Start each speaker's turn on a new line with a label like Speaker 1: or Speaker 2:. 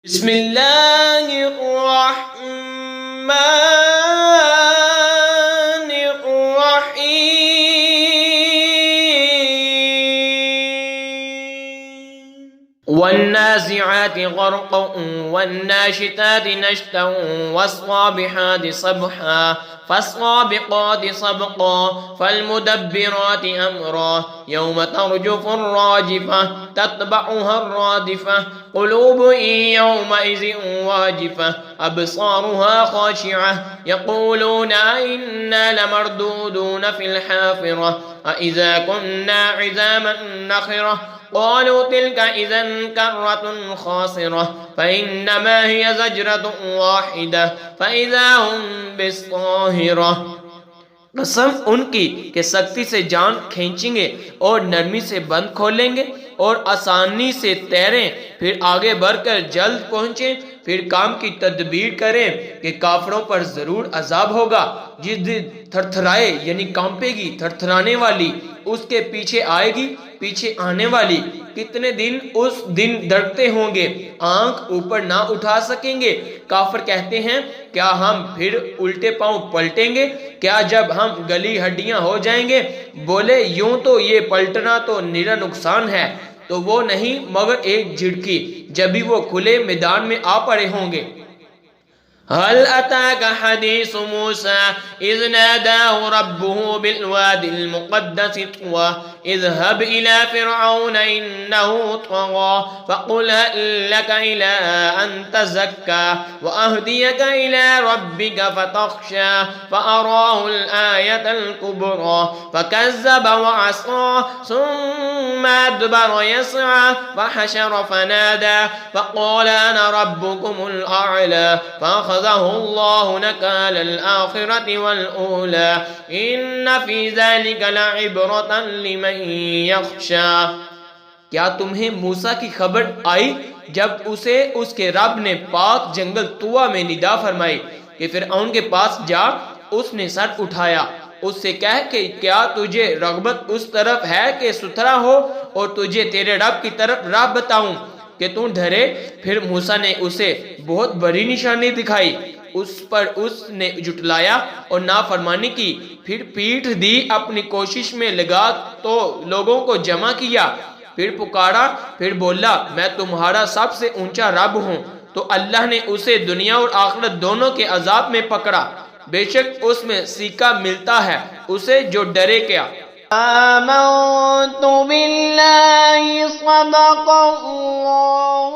Speaker 1: بسم اللہ الرحمن الرحیم والنازعات غرقا والناشطات نشطا والصابحات صبحا فالسابقات سبقا فالمدبرات أمرا يوم ترجف الراجفة تتبعها الرادفة قلوب يومئذ واجفة أبصارها خاشعة يقولون إنا لمردودون في الحافرة أإذا كنا عظاما نخرة قالوا تلك إذا كرة خاسرة فإنما هي زجرة واحدة فإذا هم بالصاهرة۔ قسم ان کی کہ سختی سے جان کھینچیں گے اور نرمی سے بند کھولیں گے اور آسانی سے تیریں، پھر آگے بڑھ کر جلد پہنچیں، پھر کام کی تدبیر کریں کہ کافروں پر ضرور عذاب ہوگا جس دن تھرتھرائے یعنی کانپے گی تھرتھرانے والی، اس کے پیچھے آئے گی پیچھے آنے والی۔ کتنے دن اس دن ڈرتے ہوں گے، آنکھ اوپر نہ اٹھا سکیں گے۔ کافر کہتے ہیں کیا ہم پھر الٹے پاؤں پلٹیں گے؟ کیا جب ہم گلی ہڈیاں ہو جائیں گے؟ بولے یوں تو یہ پلٹنا تو نرا نقصان ہے، تو وہ نہیں مگر ایک جھڑکی، جبھی وہ کھلے میدان میں آ پڑے ہوں گے۔ هل أتاك حديث موسى إذ ناداه ربه بالواد المقدس طوى اذهب إلى فرعون إنه طغى فقل هل لك إلى أن تزكى وأهديك إلى ربك فتخشى فأراه الآية الكبرى فكذب وعصى ثم أدبر يسعى فحشر فنادى فقال أنا ربكم الأعلى فأخذه الله نكال الآخرة والأولى إن في ذلك لعبرة لمن يخشى۔ کیا تمہیں موسیٰ کی خبر آئی جب اسے اس کے رب نے پاک جنگل طویٰ میں ندا فرمائی کہ فرعون کے پاس جا؟ اس نے سر اٹھایا، اس سے کہہ کہ کیا تجھے رغبت اس طرف ہے کہ ستھرا ہو اور تجھے تیرے رب کی طرف راہ بتاؤں کہ تم ڈرے؟ پھر موسیٰ نے اسے بہت بڑی نشانی دکھائی، اس پر اس نے جھٹلایا اور نافرمانی کی، پھر پیٹھ دی، اپنی کوشش میں لگا تو لوگوں کو جمع کیا، پھر پکارا، پھر بولا میں تمہارا سب سے اونچا رب ہوں۔ تو اللہ نے اسے دنیا اور آخرت دونوں کے عذاب میں پکڑا، بے شک اس میں سیکھا ملتا ہے اسے جو ڈرے کیا۔ آمنت باللہ صدق اللہ